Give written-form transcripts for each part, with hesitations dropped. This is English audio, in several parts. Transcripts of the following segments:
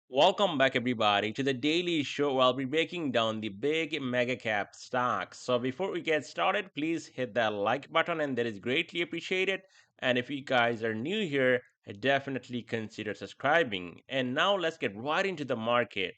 Welcome back, everybody, to the daily show where I'll be breaking down the big mega cap stocks. So, before we get started, please hit that like button, and that is greatly appreciated. And if you guys are new here, definitely consider subscribing. And now, let's get right into the market.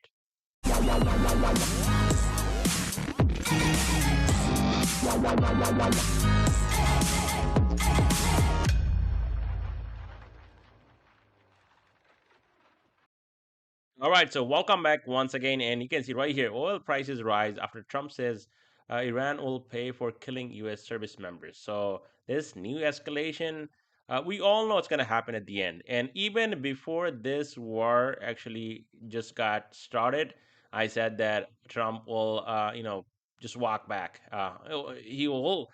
All right, so welcome back once again, and you can see right here, oil prices rise after Trump says Iran will pay for killing U.S. service members. So this new escalation, we all know it's going to happen at the end. And even before this war actually just got started, I said that Trump will, just walk back. He will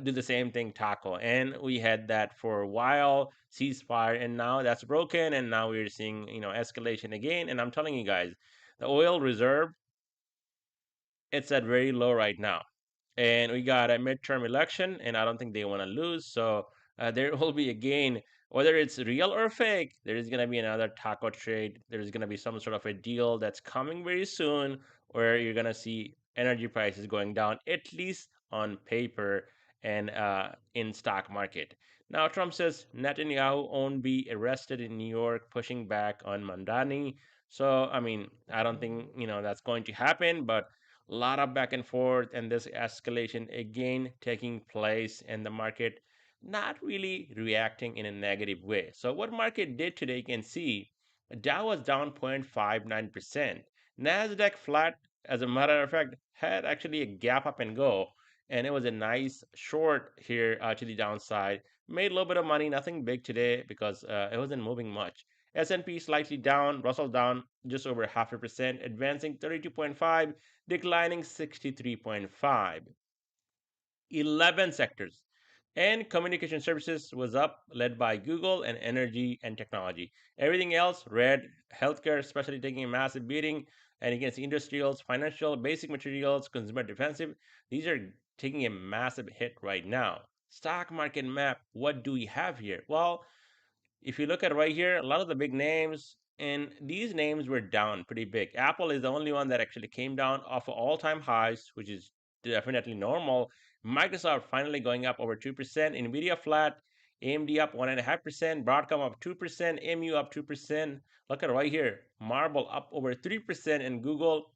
do the same thing, tackle. And we had that for a while, ceasefire, and now that's broken, and now we're seeing escalation again. And I'm telling you guys, the oil reserve, it's at very low right now, and we got a midterm election, and I don't think they want to lose. So there will be again, whether it's real or fake, there is going to be another taco trade. There is going to be some sort of a deal that's coming very soon, where you're going to see energy prices going down, at least on paper and in stock market. Now Trump says Netanyahu won't be arrested in New York, pushing back on Mandani. So I mean, I don't think that's going to happen, but a lot of back and forth and this escalation again taking place, and the market not really reacting in a negative way. So what market did today, you can see Dow was down 0.59%, Nasdaq flat. As a matter of fact, had actually a gap up and go, and it was a nice short here to the downside. Made a little bit of money, nothing big today because it wasn't moving much. S&P slightly down, Russell down just over 0.5%, advancing 32.5, declining 63.5. 11 sectors. And communication services was up, led by Google and energy and technology. Everything else, red, healthcare, especially taking a massive beating. And against industrials, financial, basic materials, consumer defensive, these are taking a massive hit right now. Stock market map, what do we have here? Well, if you look at right here, a lot of the big names, and these names were down pretty big. Apple is the only one that actually came down off of all-time highs, which is definitely normal. Microsoft finally going up over 2%, Nvidia flat, AMD up 1.5%, Broadcom up 2%, MU up 2%. Look at right here, Marble up over 3%, and Google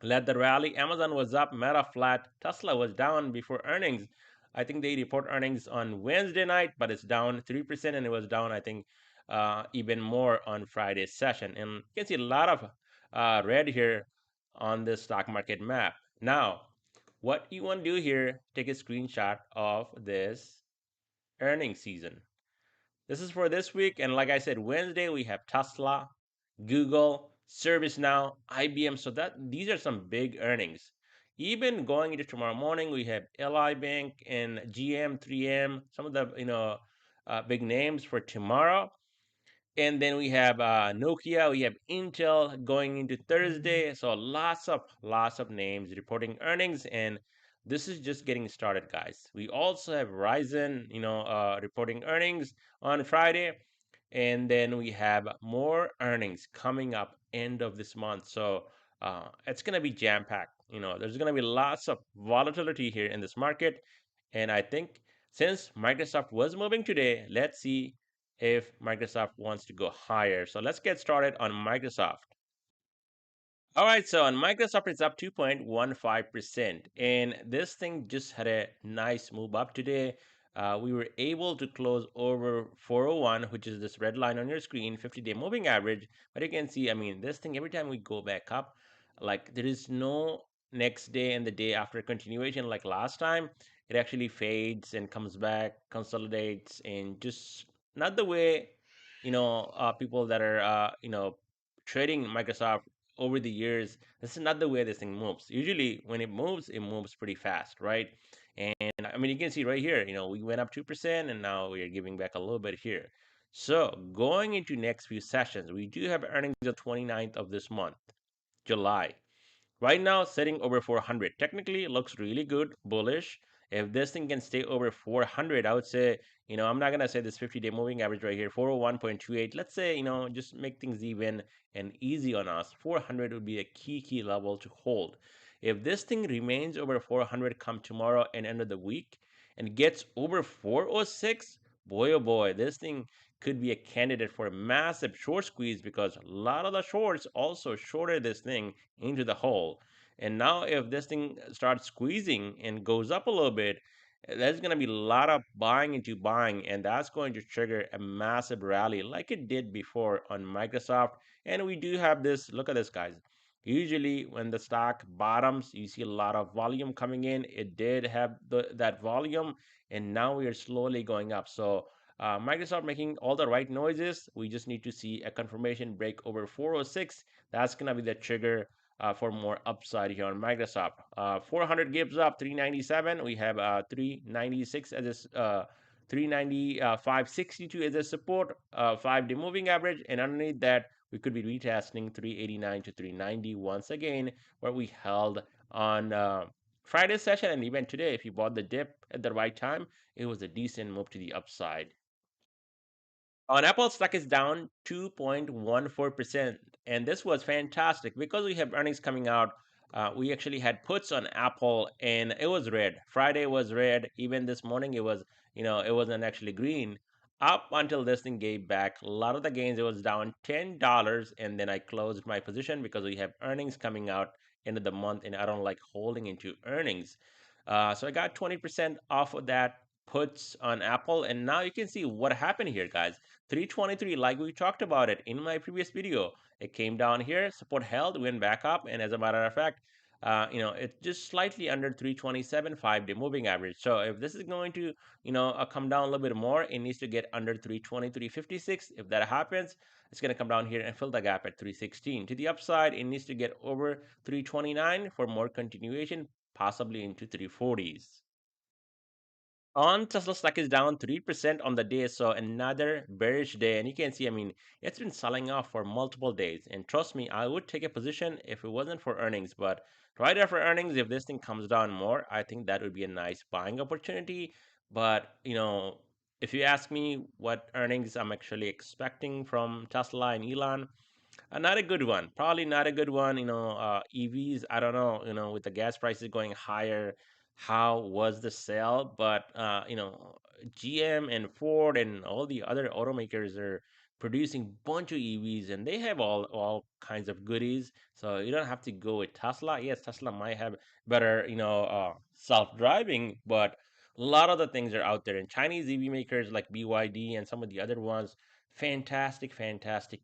led the rally. Amazon was up, Meta flat, Tesla was down before earnings. I think they report earnings on Wednesday night, but it's down 3%, and it was down, I think, even more on Friday's session. And you can see a lot of red here on this stock market map. Now, what you want to do here, take a screenshot of this earnings season. This is for this week, and like I said, Wednesday we have Tesla, Google, ServiceNow, IBM. So that these are some big earnings. Even going into tomorrow morning, we have LI Bank and GM, 3M, some of the big names for tomorrow. And then we have Nokia, we have Intel going into Thursday. So lots of names reporting earnings, and this is just getting started, guys. We also have Ryzen, reporting earnings on Friday, and then we have more earnings coming up end of this month. So it's gonna be jam packed. There's gonna be lots of volatility here in this market, and I think since Microsoft was moving today, let's see if Microsoft wants to go higher. So let's get started on Microsoft. All right, so on Microsoft, it's up 2.15%. And this thing just had a nice move up today. We were able to close over 401, which is this red line on your screen, 50-day moving average. But you can see, I mean, this thing, every time we go back up, like there is no next day and the day after continuation like last time. It actually fades and comes back, consolidates, and just not the way, people that are, trading Microsoft over the years. This is not the way this thing moves. Usually, when it moves pretty fast, right? And I mean, you can see right here, we went up 2%, and now we are giving back a little bit here. So, going into next few sessions, we do have earnings the 29th of this month, July. Right now, setting over 400. Technically, it looks really good, bullish. If this thing can stay over 400, I would say, I'm not gonna say this 50-day moving average right here, 401.28. Let's say, just make things even and easy on us. 400 would be a key level to hold. If this thing remains over 400 come tomorrow and end of the week and gets over 406, boy oh boy, this thing could be a candidate for a massive short squeeze because a lot of the shorts also shorted this thing into the hole. And now, if this thing starts squeezing and goes up a little bit, there's going to be a lot of buying into buying, and that's going to trigger a massive rally like it did before on Microsoft. And we do have this. Look at this, guys. Usually, when the stock bottoms, you see a lot of volume coming in. It did have that volume, and now we are slowly going up. So, Microsoft making all the right noises. We just need to see a confirmation break over 406. That's going to be the trigger for more upside here on Microsoft. 400 gives up 397. We have 396 as a 390, 562 as a support, 5-day moving average, and underneath that we could be retesting 389 to 390 once again, where we held on Friday's session and even today. If you bought the dip at the right time, it was a decent move to the upside. On Apple, stock is down 2.14%. And this was fantastic because we have earnings coming out. We actually had puts on Apple and it was red. Friday was red. Even this morning, it wasn't actually green. Up until this thing gave back a lot of the gains. It was down $10. And then I closed my position because we have earnings coming out end of the month and I don't like holding into earnings. So I got 20% off of that puts on Apple. And now you can see what happened here, guys. 323, like we talked about it in my previous video. It came down here, support held, went back up, and as a matter of fact, it's just slightly under 327 5-day moving average. So if this is going to, come down a little bit more, it needs to get under 323.56. If that happens, it's going to come down here and fill the gap at 316. To the upside, it needs to get over 329 for more continuation, possibly into 340s. On Tesla stock is down 3% on the day, so another bearish day. And you can see, I mean, it's been selling off for multiple days. And trust me, I would take a position if it wasn't for earnings. But right after earnings, if this thing comes down more, I think that would be a nice buying opportunity. But, if you ask me what earnings I'm actually expecting from Tesla and Elon, not a good one. Probably not a good one. EVs, I don't know, with the gas prices going higher, how was the sale? But, GM and Ford and all the other automakers are producing bunch of EVs and they have all kinds of goodies. So you don't have to go with Tesla. Yes, Tesla might have better, self-driving, but a lot of the things are out there. And Chinese EV makers like BYD and some of the other ones, fantastic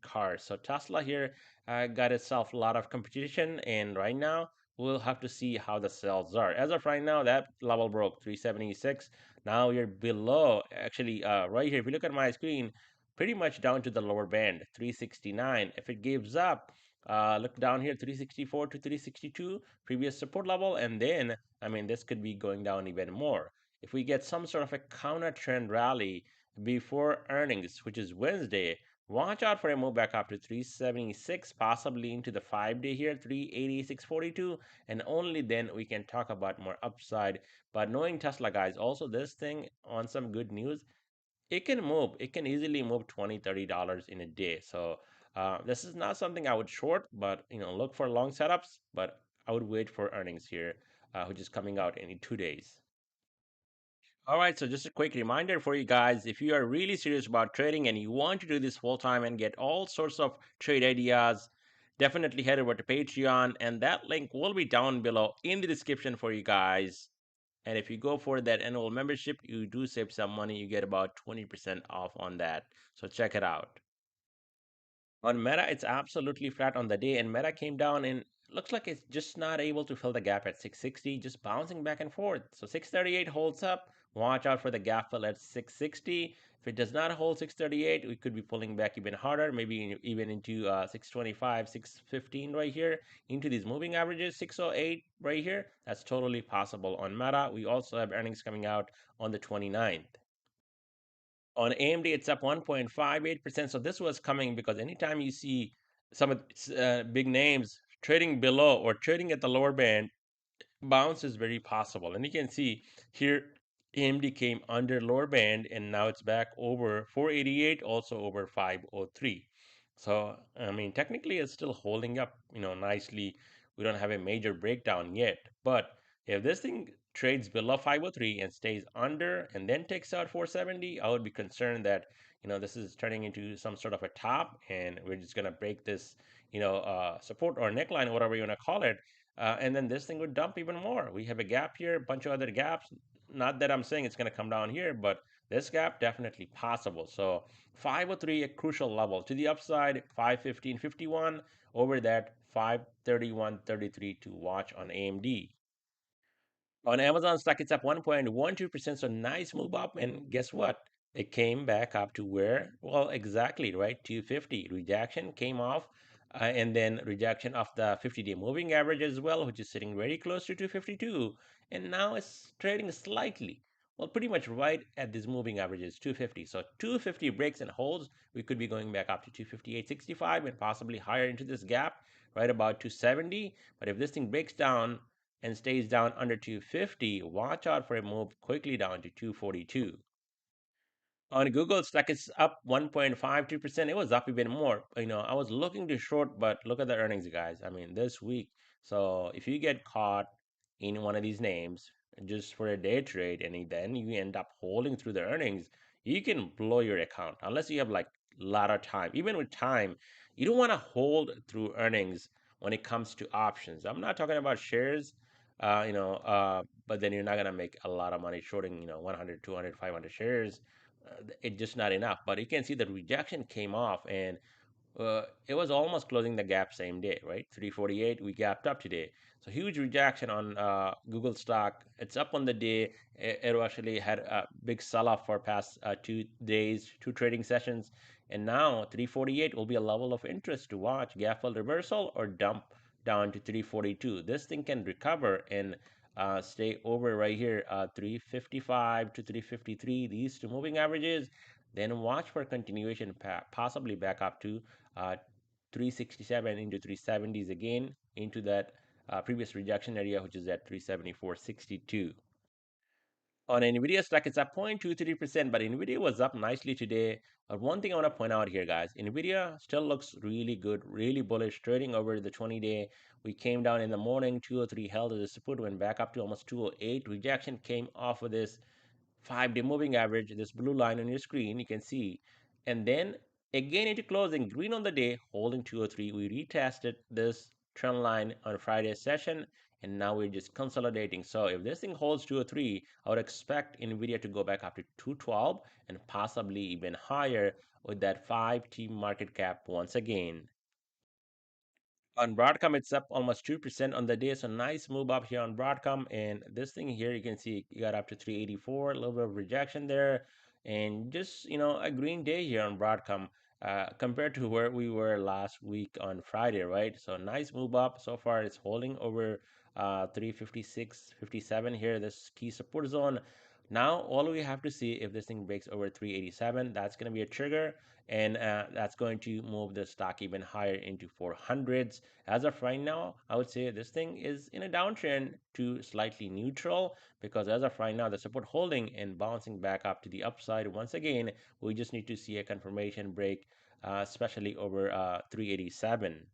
cars. So Tesla here got itself a lot of competition, and right now we'll have to see how the sales are. As of right now, that level broke 376. Now you're below. Actually, right here, if you look at my screen, pretty much down to the lower band, 369. If it gives up, look down here, 364 to 362, previous support level, and then I mean this could be going down even more. If we get some sort of a counter trend rally before earnings, which is Wednesday, watch out for a move back up to 376, possibly into the 5-day here, 386.42, and only then we can talk about more upside. But knowing Tesla, guys, also this thing on some good news, it can move. It can easily move 20, $30 in a day. So this is not something I would short, but look for long setups. But I would wait for earnings here, which is coming out in 2 days. All right, so just a quick reminder for you guys, if you are really serious about trading and you want to do this full time and get all sorts of trade ideas, definitely head over to Patreon, and that link will be down below in the description for you guys. And if you go for that annual membership, you do save some money. You get about 20% off on that. So check it out. On Meta, it's absolutely flat on the day, and Meta came down and looks like it's just not able to fill the gap at 660, just bouncing back and forth. So 638 holds up. Watch out for the gap fill at 660. If it does not hold 638, we could be pulling back even harder, maybe even into 625, 615 right here, into these moving averages, 608 right here. That's totally possible on Meta. We also have earnings coming out on the 29th. On AMD, it's up 1.58%. So this was coming because anytime you see some of big names trading below or trading at the lower band, bounce is very possible. And you can see here AMD came under lower band and now it's back over 488, also over 503. So, I mean, technically it's still holding up, nicely. We don't have a major breakdown yet. But if this thing trades below 503 and stays under and then takes out 470, I would be concerned that, this is turning into some sort of a top and we're just going to break this, support or neckline, whatever you want to call it, and then this thing would dump even more. We have a gap here, a bunch of other gaps. Not that I'm saying it's going to come down here, but this gap definitely possible. So 503 a crucial level to the upside, 515.51 over that 531.33 to watch on AMD. On Amazon stock, it's up 1.12%, so nice move up. And guess what? It came back up to where? Well, exactly, right? 250. Rejection came off, and then rejection of the 50-day moving average as well, which is sitting very close to 252. And now it's trading slightly. Well, pretty much right at this moving average is 250. So 250 breaks and holds, we could be going back up to 258.65 and possibly higher into this gap, right about 270. But if this thing breaks down, and stays down under 250, watch out for a move quickly down to 242. On Google stock, it's up 1.52%. It was up even more. I was looking to short, but look at the earnings, guys. I mean, this week. So if you get caught in one of these names just for a day trade and then you end up holding through the earnings, you can blow your account unless you have like a lot of time. Even with time, you don't want to hold through earnings when it comes to options. I'm not talking about shares, but then you're not going to make a lot of money shorting, 100, 200, 500 shares. It's just not enough. But you can see the rejection came off, and it was almost closing the gap same day, right? 348, we gapped up today. So huge rejection on Google stock. It's up on the day. It actually had a big sell-off for past 2 days, two trading sessions. And now 348 will be a level of interest to watch. Gap fill reversal or dump down to 342. This thing can recover and stay over right here, 355 to 353, these two moving averages. Then watch for continuation, possibly back up to 367 into 370s again into that previous rejection area, which is at 374.62. On Nvidia stock, it's up 0.23%, but Nvidia was up nicely today. But one thing I want to point out here, guys, Nvidia still looks really good, really bullish, trading over the 20-day. We came down in the morning, 203 held as a support, went back up to almost 208. Rejection came off of this 5-day moving average, this blue line on your screen, you can see. And then again into closing, green on the day, holding 203. We retested this trend line on Friday's session, and now we're just consolidating. So if this thing holds 203, I would expect Nvidia to go back up to 212 and possibly even higher with that 5T market cap once again. On Broadcom, it's up almost 2% on the day. So nice move up here on Broadcom. And this thing here, you can see you got up to 384, a little bit of rejection there. And just, a green day here on Broadcom compared to where we were last week on Friday, right? So nice move up. So far, it's holding over 356.57 here, this key support zone. Now, all we have to see if this thing breaks over 387, that's going to be a trigger, and that's going to move the stock even higher into 400s. As of right now, I would say this thing is in a downtrend to slightly neutral because as of right now, the support holding and bouncing back up to the upside once again. We just need to see a confirmation break, especially over 387.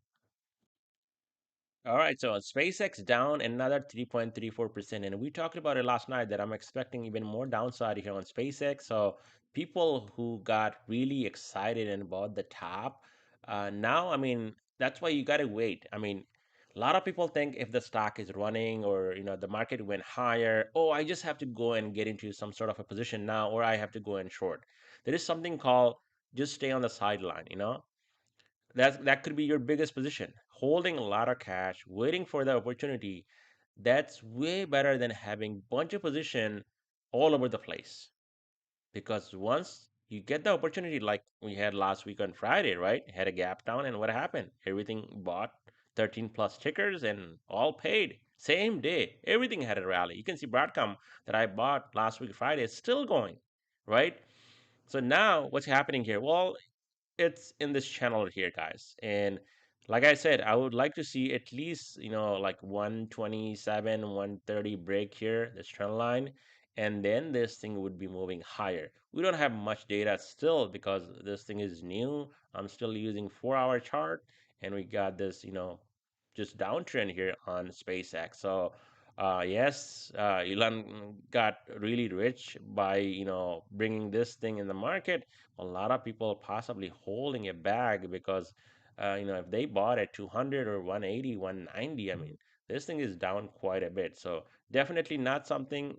All right, so SpaceX down another 3.34%. And we talked about it last night that I'm expecting even more downside here on SpaceX. So people who got really excited and bought the top, now, I mean, that's why you got to wait. I mean, a lot of people think if the stock is running or, the market went higher, oh, I just have to go and get into some sort of a position now, or I have to go and short. There is something called just stay on the sideline. That could be your biggest position. Holding a lot of cash, waiting for the opportunity. That's way better than having bunch of position all over the place. Because once you get the opportunity, like we had last week on Friday, right? Had a gap down, and what happened? Everything bought 13 plus tickers and all paid. Same day, everything had a rally. You can see Broadcom that I bought last week Friday is still going, right? So now what's happening here? Well, it's in this channel here, guys. And like I said, I would like to see at least, like 127, 130 break here, this trend line, and then this thing would be moving higher. We don't have much data still because this thing is new. I'm still using 4-hour chart, and we got this, just downtrend here on SpaceX. So, yes, Elon got really rich by, bringing this thing in the market. A lot of people possibly holding it back because if they bought at 200 or 180, 190, I mean, this thing is down quite a bit. So definitely not something,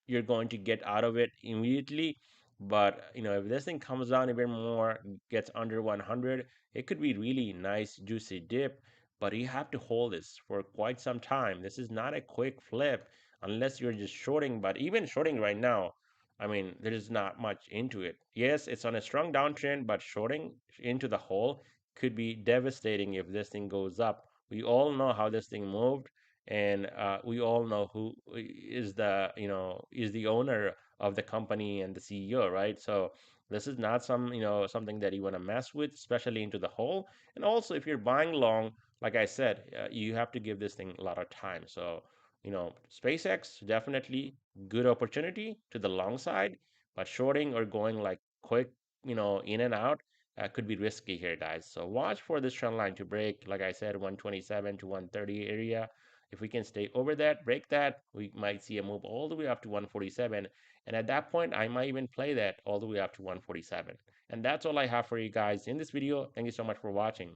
you're going to get out of it immediately. But if this thing comes down a bit more, gets under 100, it could be really nice, juicy dip. But you have to hold this for quite some time. This is not a quick flip unless you're just shorting. But even shorting right now, I mean, there is not much into it. Yes, it's on a strong downtrend, but shorting into the hole could be devastating if this thing goes up. We all know how this thing moved, and we all know who is the owner of the company and the CEO, right? So this is not something that you want to mess with, especially into the hole. And also, if you're buying long, like I said, you have to give this thing a lot of time. So SpaceX definitely good opportunity to the long side, but shorting or going like quick, in and out. Could be risky here, guys. So watch for this trend line to break, like I said, 127 to 130 area. If we can stay over that, break that, we might see a move all the way up to 147. And at that point, I might even play that all the way up to 147. And that's all I have for you guys in this video. Thank you so much for watching.